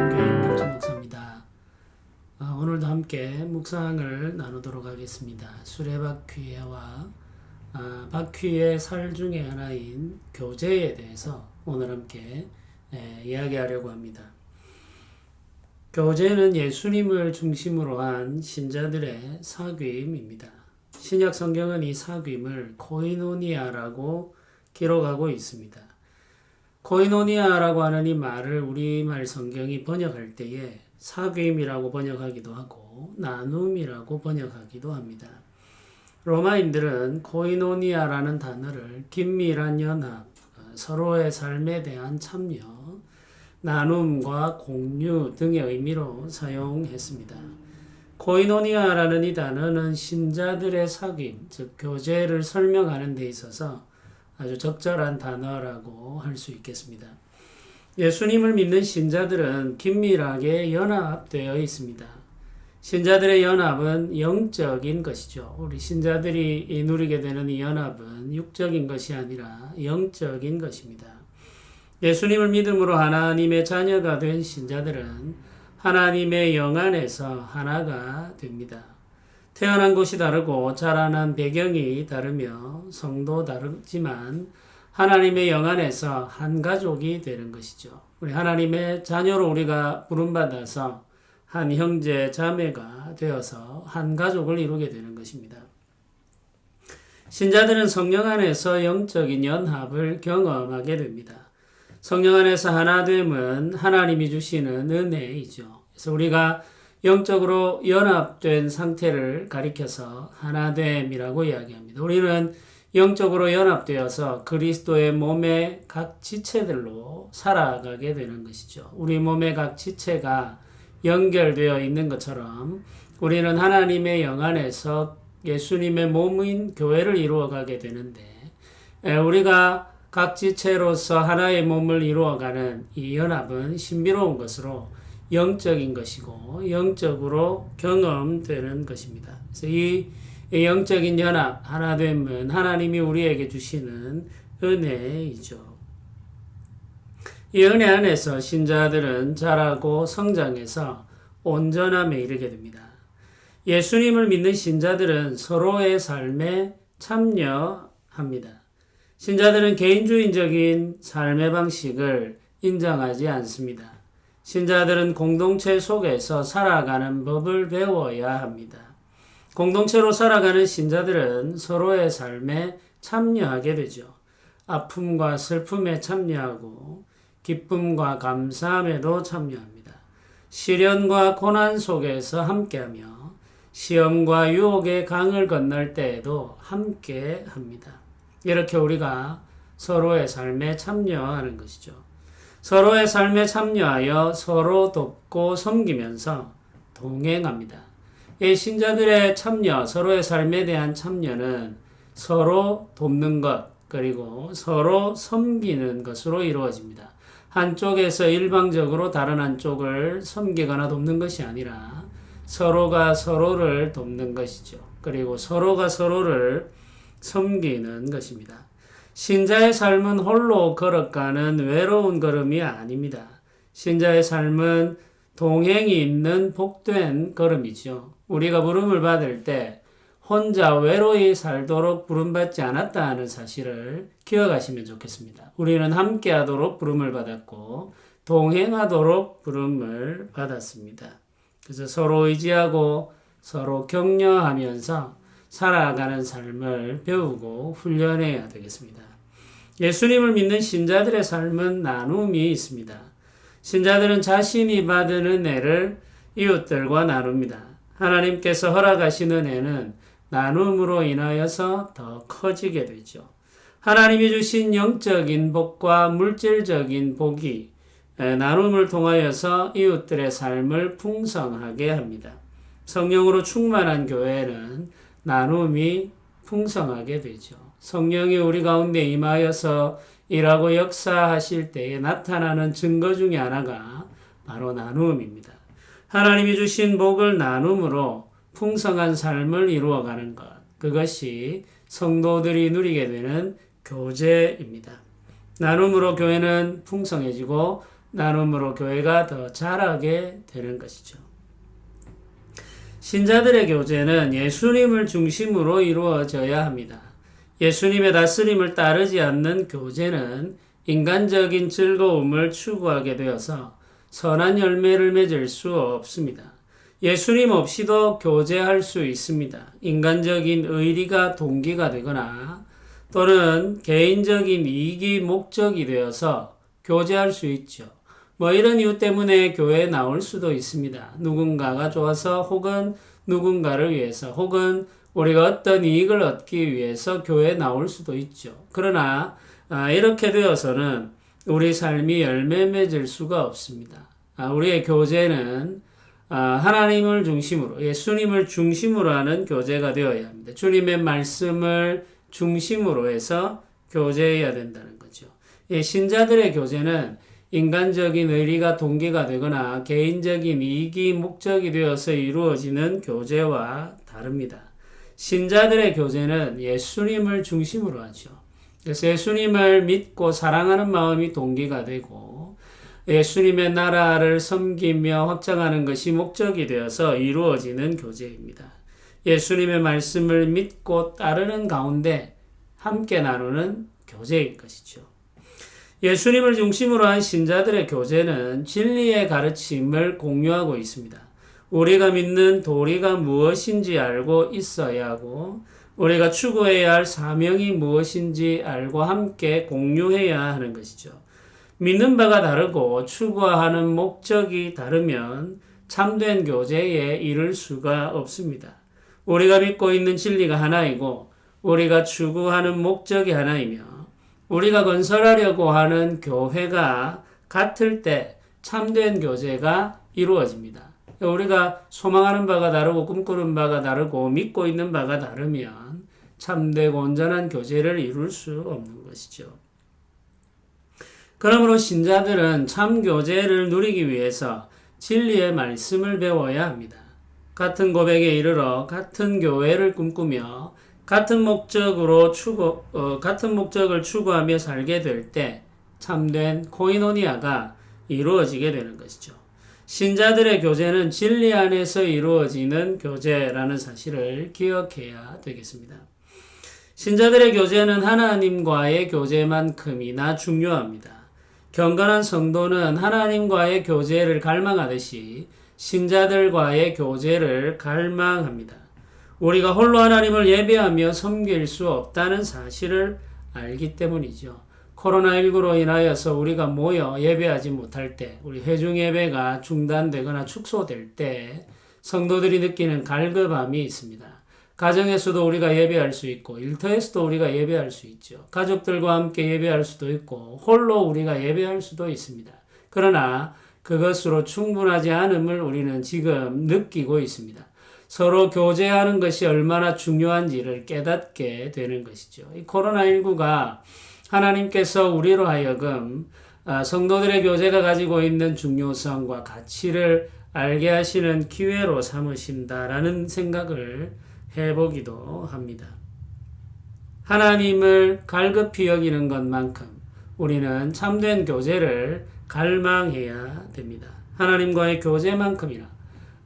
한교인 박준 목사입니다. 오늘도 함께 묵상을 나누도록 하겠습니다. 수레바퀴와 바퀴의 살 중에 하나인 교제에 대해서 오늘 함께 이야기하려고 합니다. 교제는 예수님을 중심으로 한 신자들의 사귐입니다. 신약 성경은 이 사귐을 코이노니아라고 기록하고 있습니다. 코이노니아라고 하는 이 말을 우리말 성경이 번역할 때에 사귐이라고 번역하기도 하고 나눔이라고 번역하기도 합니다. 로마인들은 코이노니아라는 단어를 긴밀한 연합, 서로의 삶에 대한 참여, 나눔과 공유 등의 의미로 사용했습니다. 코이노니아라는 이 단어는 신자들의 사귐, 즉 교제를 설명하는 데 있어서 아주 적절한 단어라고 할 수 있겠습니다. 예수님을 믿는 신자들은 긴밀하게 연합되어 있습니다. 신자들의 연합은 영적인 것이죠. 우리 신자들이 누리게 되는 이 연합은 육적인 것이 아니라 영적인 것입니다. 예수님을 믿음으로 하나님의 자녀가 된 신자들은 하나님의 영 안에서 하나가 됩니다. 태어난 곳이 다르고 자라난 배경이 다르며 성도 다르지만 하나님의 영 안에서 한 가족이 되는 것이죠. 우리 하나님의 자녀로 우리가 부름받아서 한 형제 자매가 되어서 한 가족을 이루게 되는 것입니다. 신자들은 성령 안에서 영적인 연합을 경험하게 됩니다. 성령 안에서 하나됨은 하나님이 주시는 은혜이죠. 그래서 우리가 영적으로 연합된 상태를 가리켜서 하나됨이라고 이야기합니다. 우리는 영적으로 연합되어서 그리스도의 몸의 각 지체들로 살아가게 되는 것이죠. 우리 몸의 각 지체가 연결되어 있는 것처럼 우리는 하나님의 영 안에서 예수님의 몸인 교회를 이루어가게 되는데 우리가 각 지체로서 하나의 몸을 이루어가는 이 연합은 신비로운 것으로 영적인 것이고 영적으로 경험되는 것입니다. 그래서 이 영적인 연합, 하나됨은 하나님이 우리에게 주시는 은혜이죠. 이 은혜 안에서 신자들은 자라고 성장해서 온전함에 이르게 됩니다. 예수님을 믿는 신자들은 서로의 삶에 참여합니다. 신자들은 개인주의적인 삶의 방식을 인정하지 않습니다. 신자들은 공동체 속에서 살아가는 법을 배워야 합니다. 공동체로 살아가는 신자들은 서로의 삶에 참여하게 되죠. 아픔과 슬픔에 참여하고 기쁨과 감사함에도 참여합니다. 시련과 고난 속에서 함께하며 시험과 유혹의 강을 건널 때에도 함께합니다. 이렇게 우리가 서로의 삶에 참여하는 것이죠. 서로의 삶에 참여하여 서로 돕고 섬기면서 동행합니다. 이 신자들의 참여, 서로의 삶에 대한 참여는 서로 돕는 것, 그리고 서로 섬기는 것으로 이루어집니다. 한쪽에서 일방적으로 다른 한쪽을 섬기거나 돕는 것이 아니라 서로가 서로를 돕는 것이죠. 그리고 서로가 서로를 섬기는 것입니다. 신자의 삶은 홀로 걸어가는 외로운 걸음이 아닙니다. 신자의 삶은 동행이 있는 복된 걸음이죠. 우리가 부름을 받을 때 혼자 외로이 살도록 부름받지 않았다 하는 사실을 기억하시면 좋겠습니다. 우리는 함께하도록 부름을 받았고 동행하도록 부름을 받았습니다. 그래서 서로 의지하고 서로 격려하면서 살아가는 삶을 배우고 훈련해야 되겠습니다. 예수님을 믿는 신자들의 삶은 나눔이 있습니다. 신자들은 자신이 받은 은혜를 이웃들과 나눕니다. 하나님께서 허락하신 은혜는 나눔으로 인하여서 더 커지게 되죠. 하나님이 주신 영적인 복과 물질적인 복이 나눔을 통하여서 이웃들의 삶을 풍성하게 합니다. 성령으로 충만한 교회는 나눔이 풍성하게 되죠. 성령이 우리 가운데 임하여서 일하고 역사하실 때에 나타나는 증거 중에 하나가 바로 나눔입니다. 하나님이 주신 복을 나눔으로 풍성한 삶을 이루어가는 것, 그것이 성도들이 누리게 되는 교제입니다. 나눔으로 교회는 풍성해지고 나눔으로 교회가 더 자라게 되는 것이죠. 신자들의 교제는 예수님을 중심으로 이루어져야 합니다. 예수님의 다스림을 따르지 않는 교제는 인간적인 즐거움을 추구하게 되어서 선한 열매를 맺을 수 없습니다. 예수님 없이도 교제할 수 있습니다. 인간적인 의리가 동기가 되거나 또는 개인적인 이익이 목적이 되어서 교제할 수 있죠. 이런 이유 때문에 교회에 나올 수도 있습니다. 누군가가 좋아서 혹은 누군가를 위해서 혹은 우리가 어떤 이익을 얻기 위해서 교회에 나올 수도 있죠. 그러나 이렇게 되어서는 우리 삶이 열매 맺을 수가 없습니다. 우리의 교제는 하나님을 중심으로 예수님을 중심으로 하는 교제가 되어야 합니다. 주님의 말씀을 중심으로 해서 교제해야 된다는 거죠. 신자들의 교제는 인간적인 의리가 동기가 되거나 개인적인 이익이 목적이 되어서 이루어지는 교제와 다릅니다. 신자들의 교제는 예수님을 중심으로 하죠. 그래서 예수님을 믿고 사랑하는 마음이 동기가 되고 예수님의 나라를 섬기며 확장하는 것이 목적이 되어서 이루어지는 교제입니다. 예수님의 말씀을 믿고 따르는 가운데 함께 나누는 교제인 것이죠. 예수님을 중심으로 한 신자들의 교제는 진리의 가르침을 공유하고 있습니다. 우리가 믿는 도리가 무엇인지 알고 있어야 하고 우리가 추구해야 할 사명이 무엇인지 알고 함께 공유해야 하는 것이죠. 믿는 바가 다르고 추구하는 목적이 다르면 참된 교제에 이를 수가 없습니다. 우리가 믿고 있는 진리가 하나이고 우리가 추구하는 목적이 하나이며 우리가 건설하려고 하는 교회가 같을 때 참된 교제가 이루어집니다. 우리가 소망하는 바가 다르고 꿈꾸는 바가 다르고 믿고 있는 바가 다르면 참되고 온전한 교제를 이룰 수 없는 것이죠. 그러므로 신자들은 참 교제를 누리기 위해서 진리의 말씀을 배워야 합니다. 같은 고백에 이르러 같은 교회를 꿈꾸며 같은 목적을 추구하며 살게 될 때 참된 코이노니아가 이루어지게 되는 것이죠. 신자들의 교제는 진리 안에서 이루어지는 교제라는 사실을 기억해야 되겠습니다. 신자들의 교제는 하나님과의 교제만큼이나 중요합니다. 경건한 성도는 하나님과의 교제를 갈망하듯이 신자들과의 교제를 갈망합니다. 우리가 홀로 하나님을 예배하며 섬길 수 없다는 사실을 알기 때문이죠. 코로나19로 인하여서 우리가 모여 예배하지 못할 때, 우리 회중 예배가 중단되거나 축소될 때 성도들이 느끼는 갈급함이 있습니다. 가정에서도 우리가 예배할 수 있고 일터에서도 우리가 예배할 수 있죠. 가족들과 함께 예배할 수도 있고 홀로 우리가 예배할 수도 있습니다. 그러나 그것으로 충분하지 않음을 우리는 지금 느끼고 있습니다. 서로 교제하는 것이 얼마나 중요한지를 깨닫게 되는 것이죠. 이 코로나19가 하나님께서 우리로 하여금 성도들의 교제가 가지고 있는 중요성과 가치를 알게 하시는 기회로 삼으신다라는 생각을 해보기도 합니다. 하나님을 갈급히 여기는 것만큼 우리는 참된 교제를 갈망해야 됩니다. 하나님과의 교제만큼이나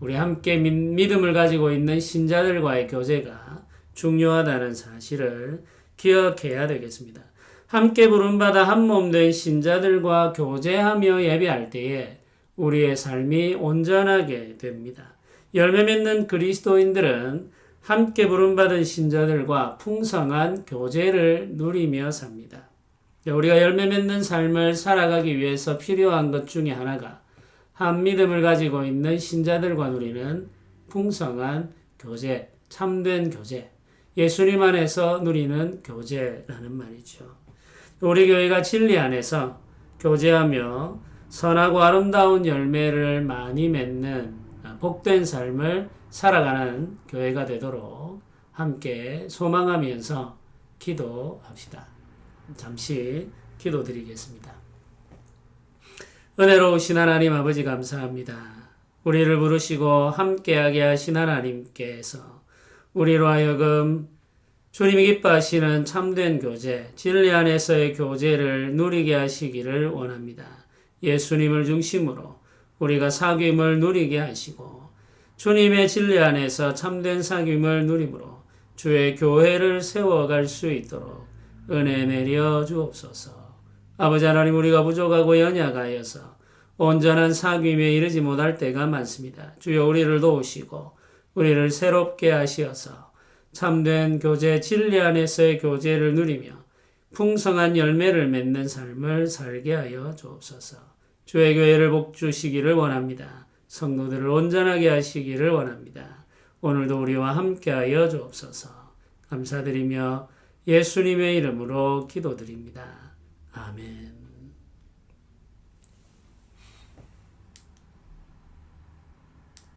우리 함께 믿음을 가지고 있는 신자들과의 교제가 중요하다는 사실을 기억해야 되겠습니다. 함께 부름받아 한몸 된 신자들과 교제하며 예배할 때에 우리의 삶이 온전하게 됩니다. 열매 맺는 그리스도인들은 함께 부름받은 신자들과 풍성한 교제를 누리며 삽니다. 우리가 열매 맺는 삶을 살아가기 위해서 필요한 것 중에 하나가 한 믿음을 가지고 있는 신자들과 누리는 풍성한 교제, 참된 교제, 예수님 안에서 누리는 교제라는 말이죠. 우리 교회가 진리 안에서 교제하며 선하고 아름다운 열매를 많이 맺는 복된 삶을 살아가는 교회가 되도록 함께 소망하면서 기도합시다. 잠시 기도드리겠습니다. 은혜로우신 하나님 아버지 감사합니다. 우리를 부르시고 함께하게 하신 하나님께서 우리로 하여금 주님이 기뻐하시는 참된 교제, 진리 안에서의 교제를 누리게 하시기를 원합니다. 예수님을 중심으로 우리가 사귐을 누리게 하시고 주님의 진리 안에서 참된 사귐을 누림으로 주의 교회를 세워갈 수 있도록 은혜 내려 주옵소서. 아버지 하나님, 우리가 부족하고 연약하여서 온전한 사귐에 이르지 못할 때가 많습니다. 주여, 우리를 도우시고 우리를 새롭게 하시어서 참된 교제, 진리 안에서의 교제를 누리며 풍성한 열매를 맺는 삶을 살게 하여 주옵소서. 주의 교회를 복주시기를 원합니다. 성도들을 온전하게 하시기를 원합니다. 오늘도 우리와 함께하여 주옵소서. 감사드리며 예수님의 이름으로 기도드립니다. 아멘.